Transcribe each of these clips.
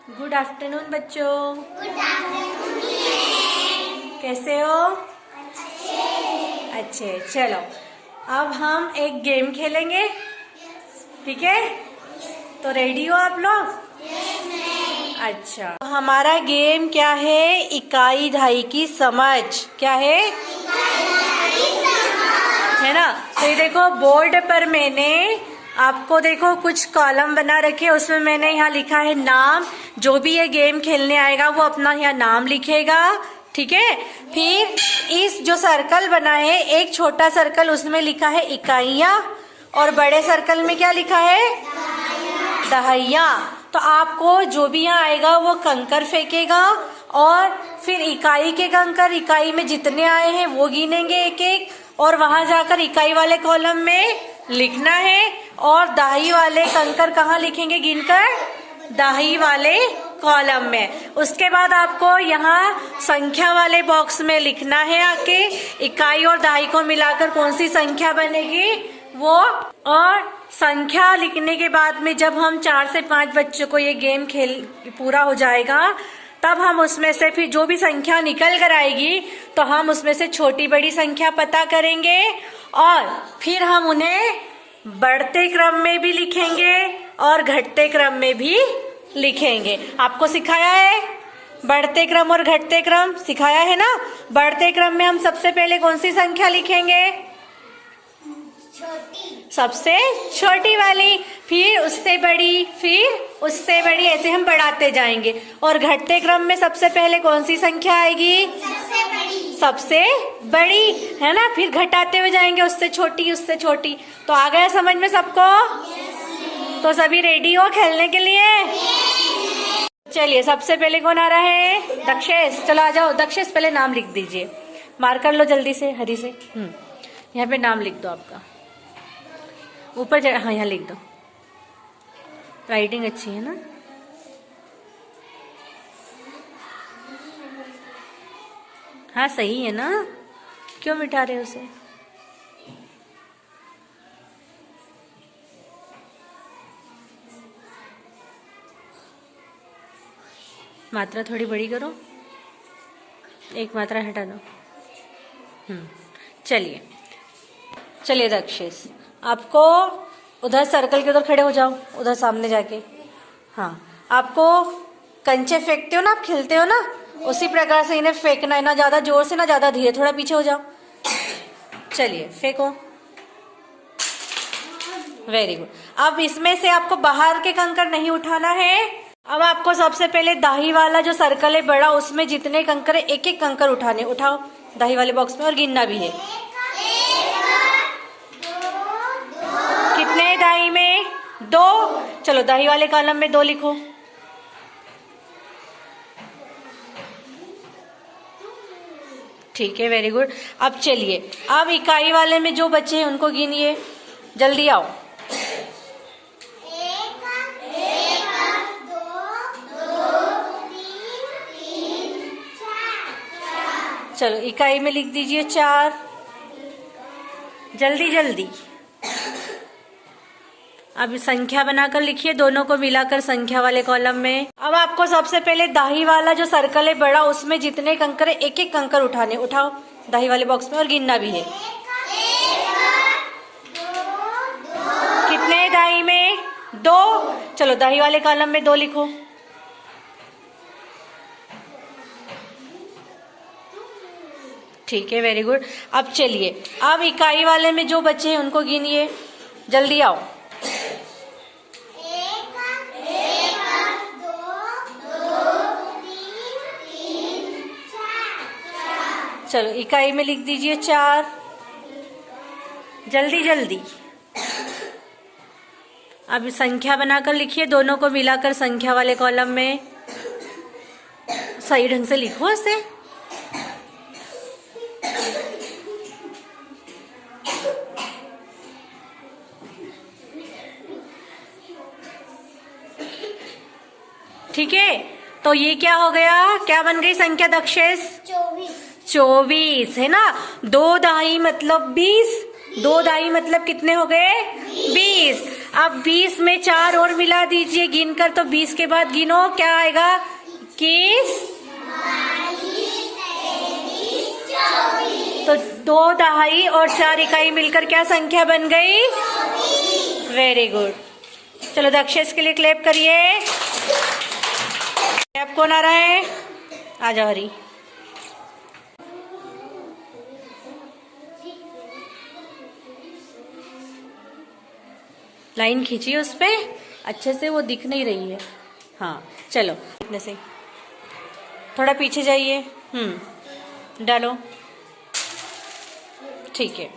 Good afternoon बच्चों। Good afternoon. कैसे हो? अच्छे। चलो अब हम एक गेम खेलेंगे, ठीक है? तो रेडी हो आप लोग? अच्छा, हमारा गेम क्या है? इकाई दहाई की समझ। क्या है ना? तो ये देखो बोर्ड पर मैंने आपको देखो कुछ कॉलम बना रखे, उसमें मैंने यहाँ लिखा है नाम। जो भी ये गेम खेलने आएगा वो अपना यहाँ नाम लिखेगा, ठीक है? फिर इस जो सर्कल बना है, एक छोटा सर्कल, उसमें लिखा है इकाइयाँ, और बड़े सर्कल में क्या लिखा है? दहाइयाँ। तो आपको जो भी यहाँ आएगा वो कंकर फेंकेगा, और फिर इकाई के कंकर, इकाई में जितने आए हैं वो गिनेंगे एक एक, और वहां जाकर इकाई वाले कॉलम में लिखना है। और दहाई वाले कंकर कहाँ लिखेंगे गिनकर? दहाई वाले कॉलम में। उसके बाद आपको यहाँ संख्या वाले बॉक्स में लिखना है आके, इकाई और दहाई को मिलाकर कौन सी संख्या बनेगी वो। और संख्या लिखने के बाद में जब हम 4 से 5 बच्चों को ये गेम खेल पूरा हो जाएगा, तब हम उसमें से फिर जो भी संख्या निकल कर आएगी तो हम उसमें से छोटी बड़ी संख्या पता करेंगे, और फिर हम उन्हें बढ़ते क्रम में भी लिखेंगे और घटते क्रम में भी लिखेंगे। आपको सिखाया है बढ़ते क्रम और घटते क्रम, सिखाया है ना? बढ़ते क्रम में हम सबसे पहले कौन सी संख्या लिखेंगे? सबसे छोटी वाली, फिर उससे बड़ी, फिर उससे बड़ी, ऐसे हम बढ़ाते जाएंगे। और घटते क्रम में सबसे पहले कौन सी संख्या आएगी? सबसे बड़ी, है ना? फिर घटाते हुए जाएंगे, उससे छोटी, उससे छोटी। तो आ गया समझ में सबको? तो सभी रेडी हो खेलने के लिए? चलिए सबसे पहले कौन आ रहा है? दक्षेश। चलो आ जाओ दक्षेश, पहले नाम लिख दीजिए। मार्कर लो जल्दी से, हरी से। यहाँ पे नाम लिख दो आपका, ऊपर हाँ यहाँ लिख दो। राइटिंग अच्छी है ना? हाँ सही है ना? क्यों मिटा रहे हो उसे? मात्रा थोड़ी बड़ी करो, एक मात्रा हटा दो। चलिए चलिए दक्षेश, आपको उधर सर्कल के उधर खड़े हो जाओ, उधर सामने जाके। हाँ, आपको कंचे फेंकते हो ना, आप खेलते हो ना, उसी प्रकार से इन्हें फेंकना है, ना ज्यादा जोर से ना ज्यादा धीरे, थोड़ा पीछे हो जाओ। चलिए फेंको। Very good. अब इसमें से आपको बाहर के कंकर नहीं उठाना है। अब आपको सबसे पहले दाही वाला जो सर्कल है बड़ा, उसमें जितने कंकर है एक एक कंकर उठाने। उठाओ दाही वाले बॉक्स में, और गिनना भी है। कितने दाही में? 2। चलो दाही वाले कॉलम में 2 लिखो। ठीक है, वेरी गुड। अब चलिए, अब इकाई वाले में जो बचे हैं उनको गिनिए, जल्दी आओ। 1 2 3 4। चलो इकाई में लिख दीजिए 4, जल्दी जल्दी। अब संख्या बनाकर लिखिए, दोनों को मिलाकर संख्या वाले कॉलम में। अब आपको सबसे पहले दाही वाला जो सर्कल है बड़ा, उसमें जितने कंकर है एक एक कंकर उठाने। उठाओ दाही वाले बॉक्स में, और गिनना भी है। 1 2 कितने दाही में? 2। चलो दाही वाले कॉलम में 2 लिखो। ठीक है, वेरी गुड। अब चलिए, अब इकाई वाले में जो बचे हैं उनको गिनिए, जल्दी आओ। 1 2 3 4। चलो इकाई में लिख दीजिए 4, जल्दी जल्दी। अब संख्या बनाकर लिखिए, दोनों को मिलाकर संख्या वाले कॉलम में। सही ढंग से लिखो इसे। ठीक है, तो ये क्या हो गया? क्या बन गई संख्या दक्षेश? 24 है ना? 2 दाही मतलब 20, 2 दाही मतलब कितने हो गए? 20। अब 20 में 4 और मिला दीजिए गिनकर, तो 20 के बाद गिनो क्या आएगा? 21। तो 2 दहाई और 4 इकाई मिलकर क्या संख्या बन गई? Very good. चलो दक्षेश के लिए क्लैप करिए। क्लैप कौन आ रहा है? आ जाओ हरी। लाइन खींचिए उस पे अच्छे से, वो दिख नहीं रही है। हाँ चलो इतने से थोड़ा पीछे जाइए। डालो, ठीक है।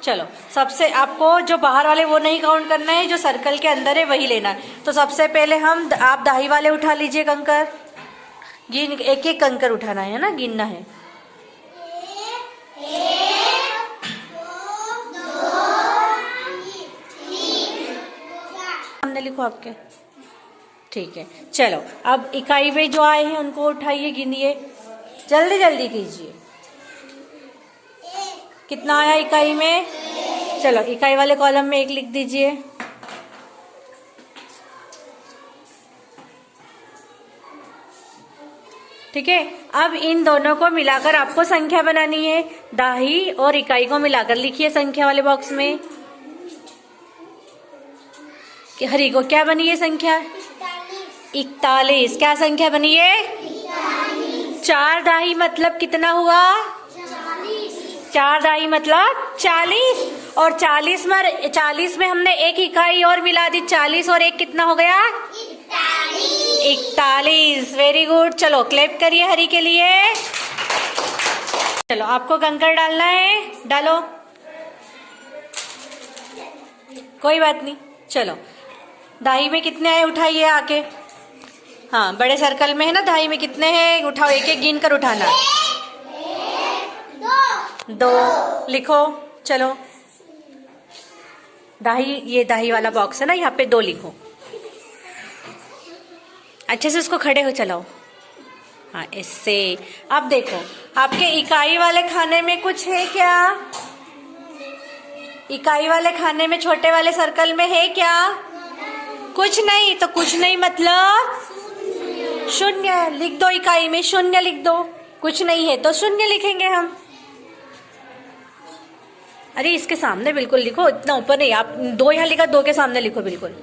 चलो सबसे आपको जो बाहर वाले वो नहीं काउंट करना है, जो सर्कल के अंदर है वही लेना है। तो सबसे पहले आप दाही वाले उठा लीजिए कंकर। गिन, एक एक कंकर उठाना है ना, गिनना है। 1 2 3 सामने लिखो आपके, ठीक है। चलो अब इकाई में जो आए हैं उनको उठाइए, गिनिए, जल्दी जल्दी कीजिए। कितना आया इकाई में? चलो इकाई वाले कॉलम में 1 लिख दीजिए। ठीक है। अब इन दोनों को मिलाकर आपको संख्या बनानी है। दाही और इकाई को मिलाकर लिखिए संख्या वाले बॉक्स में। हरी को क्या बनी है संख्या? 41। क्या संख्या बनी है? 4 दाही मतलब कितना हुआ? 4 दाही मतलब 40। और 40 में हमने 1 इकाई और मिला दी। 40 और 1 कितना हो गया? 41। Very good. चलो क्लैप करिए हरी के लिए। चलो आपको कंकर डालना है, डालो, कोई बात नहीं। चलो दाही में कितने आए उठाइए आके। हाँ बड़े सर्कल में है ना, दाही में कितने हैं उठाओ, एक एक गिन कर उठाना। 2 लिखो। चलो दाही, ये दाही वाला बॉक्स है ना, यहाँ पे 2 लिखो। अच्छे से उसको खड़े हो चलाओ। हाँ इससे। अब देखो आपके इकाई वाले खाने में कुछ है क्या? इकाई वाले खाने में छोटे वाले सर्कल में है क्या? कुछ नहीं। तो कुछ नहीं मतलब 0 लिख दो। इकाई में 0 लिख दो। कुछ नहीं है तो 0 लिखेंगे हम। अरे इसके सामने बिल्कुल लिखो, इतना ऊपर नहीं। आप 2 यहाँ लिखा, 2 के सामने लिखो बिल्कुल।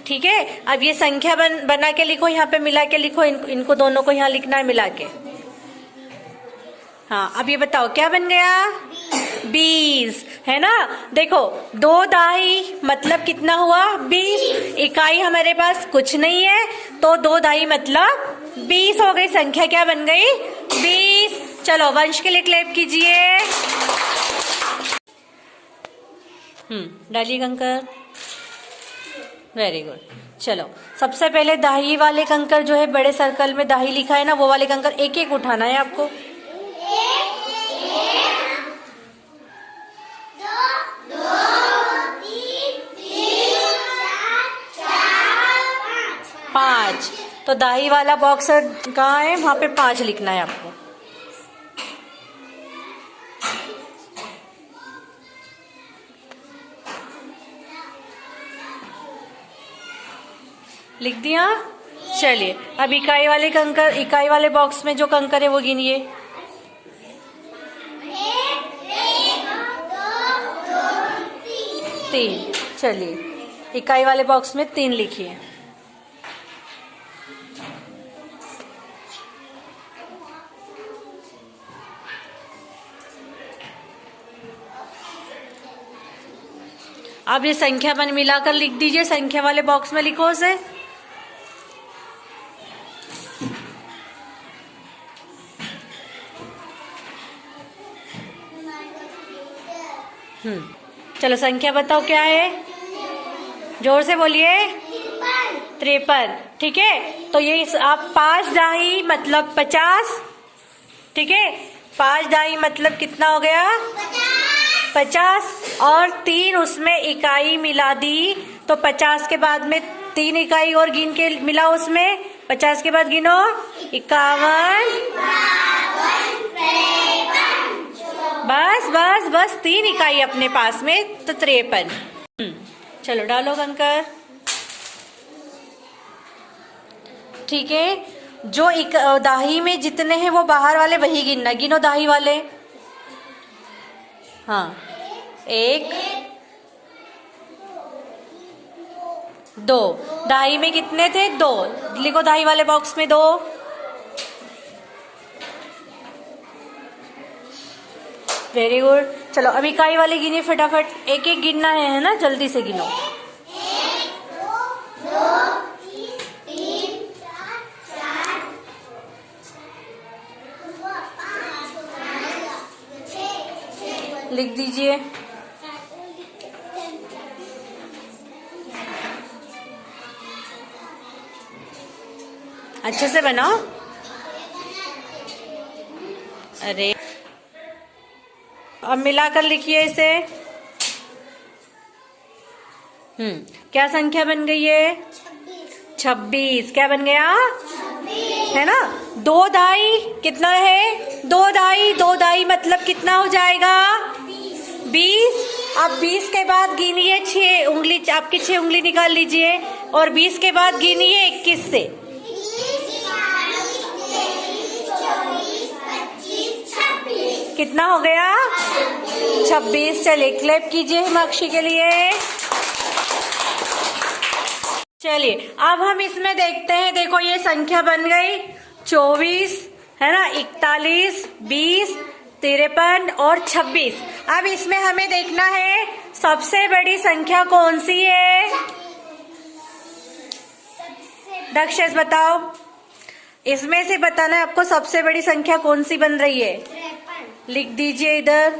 ठीक है। अब ये संख्या बना के लिखो, यहाँ पे मिला के लिखो। इनको दोनों को यहाँ लिखना है मिला के। हाँ अब ये बताओ क्या बन गया? 20 है ना। देखो 2 दाही मतलब कितना हुआ? 20। इकाई हमारे पास कुछ नहीं है, तो 2 दाही मतलब 20 हो गई। संख्या क्या बन गई? 20। चलो वंश के लिए क्लैप कीजिए। डालिए कंकर। Very good. चलो सबसे पहले दाही वाले कंकर जो है बड़े सर्कल में दाही लिखा है ना, वो वाले कंकर एक एक उठाना है आपको। 5। तो दाही वाला बॉक्स कहाँ है? वहां पे 5 लिखना है आपको। लिख दिया। चलिए अब इकाई वाले कंकर, इकाई वाले बॉक्स में जो कंकर है वो गिनिए। 3। चलिए इकाई वाले बॉक्स में 3 लिखिए। अब ये संख्या बन मिलाकर लिख दीजिए। संख्या वाले बॉक्स में लिखो उसे। चलो संख्या बताओ क्या है? जोर से बोलिए। 53। ठीक है। तो ये आप 5 दाही मतलब 50। ठीक है। 5 दाही मतलब कितना हो गया? 50। और 3 उसमें इकाई मिला दी, तो 50 के बाद में 3 इकाई और गिन के मिला उसमें। 50 के बाद गिनो। 51। बस बस बस 3 इकाई अपने पास में, तो 53। चलो डालो कंकर। ठीक है, जो एक दाही में जितने हैं वो बाहर वाले वही गिनना। गिनो दाही वाले। हाँ, 1 2। दाही में कितने थे? 2। लिखो दाही वाले बॉक्स में 2। Very good. चलो अब इकाई वाली गिनिए फटाफट। एक एक गिनना है ना, जल्दी से गिनो। 1 2 3 4 5 6 लिख दीजिए। अच्छे से बनाओ। अरे अब मिलाकर लिखिए इसे। क्या संख्या बन गई है? 26। क्या बन गया? 26 है ना। 2 दाई कितना है? 2 दाई। 2 दाई मतलब कितना हो जाएगा? 20। अब 20 के बाद गिनिए 6 उंगली, आपकी 6 उंगली निकाल लीजिए और 20 के बाद गिनिए 21 से। कितना हो गया? 26। चलिए क्लैप कीजिए हिमाक्षी के लिए। चलिए अब हम इसमें देखते हैं। देखो ये संख्या बन गई 24 है ना, 41, 20, 53 और 26। अब इसमें हमें देखना है सबसे बड़ी संख्या कौन सी है। दक्षेश बताओ, इसमें से बताना है आपको सबसे बड़ी संख्या कौन सी बन रही है। लिख दीजिए इधर।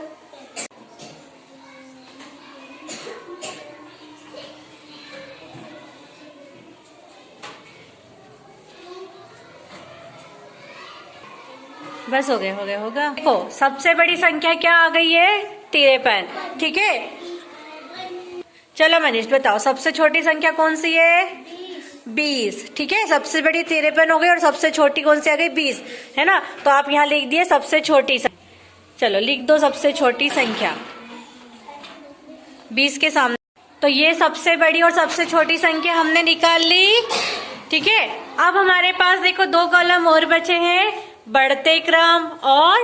बस हो गया होगा। देखो सबसे बड़ी संख्या क्या आ गई है? 53। ठीक है, चलो मनीष बताओ सबसे छोटी संख्या कौन सी है? 20। ठीक है, सबसे बड़ी 53 हो गई और सबसे छोटी कौन सी आ गई? 20 है ना। तो आप यहाँ लिख दिए सबसे छोटी संख्या। चलो लिख दो सबसे छोटी संख्या 20 के सामने। तो ये सबसे बड़ी और सबसे छोटी संख्या हमने निकाल ली। ठीक है, अब हमारे पास देखो 2 कॉलम और बचे हैं, बढ़ते क्रम और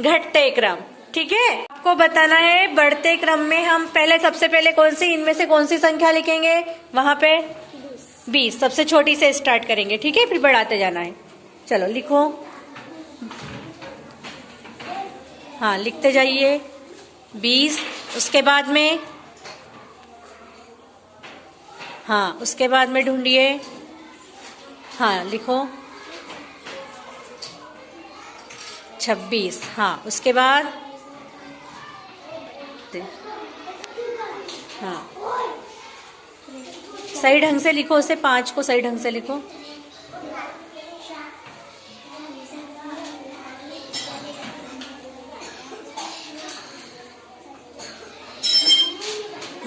घटते क्रम। ठीक है, आपको बताना है बढ़ते क्रम में हम पहले सबसे पहले कौन सी, इनमें से कौन सी संख्या लिखेंगे? वहां पे 20 सबसे छोटी से स्टार्ट करेंगे। ठीक है, फिर बढ़ाते जाना है। चलो लिखो। हाँ लिखते जाइए। 20, उसके बाद में, हाँ उसके बाद में ढूंढिए। हाँ लिखो 26। हाँ उसके बाद, हाँ सही ढंग से लिखो उसे, 5 को सही ढंग से लिखो।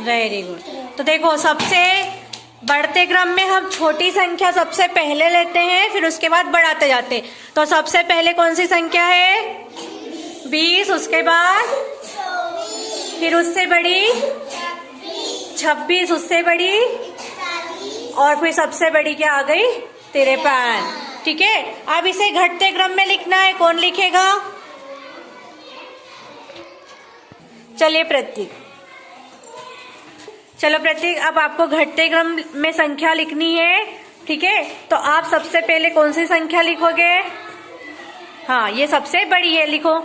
Very good. तो देखो सबसे बढ़ते क्रम में हम छोटी संख्या सबसे पहले लेते हैं, फिर उसके बाद बढ़ाते जाते हैं। तो सबसे पहले कौन सी संख्या है? 20। उसके बाद फिर उससे बड़ी 26, उससे बड़ी और फिर सबसे बड़ी क्या आ गई? 53। ठीक है, अब इसे घटते क्रम में लिखना है। कौन लिखेगा? चलिए प्रतीक। चलो प्रतीक, अब आपको घटते क्रम में संख्या लिखनी है। ठीक है, तो आप सबसे पहले कौन सी संख्या लिखोगे? हाँ ये सबसे बड़ी है, लिखो।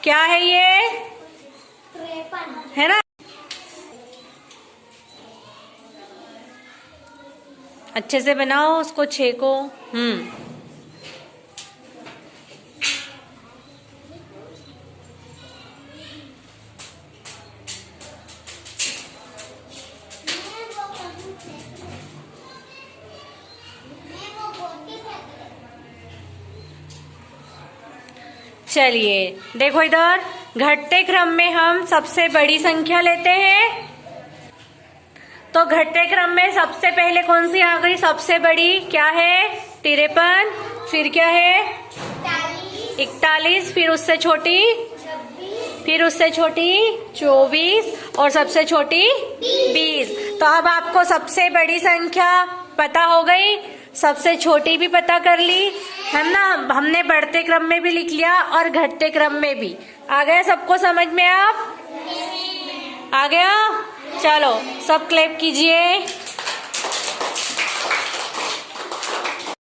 क्या है ये? 53 है ना। अच्छे से बनाओ उसको 6 को। चलिए देखो इधर, घटते क्रम में हम सबसे बड़ी संख्या लेते हैं। तो घटते क्रम में सबसे पहले कौन सी आ गई? सबसे बड़ी क्या है? 53। फिर क्या है? 41, फिर उससे छोटी, 26, फिर उससे छोटी 24 और सबसे छोटी 20। तो अब आपको सबसे बड़ी संख्या पता हो गई, सबसे छोटी भी पता कर ली है ना। हमने बढ़ते क्रम में भी लिख लिया और घटते क्रम में भी। आ गया सबको समझ में? आप आ गया? चलो सब क्लैप कीजिए।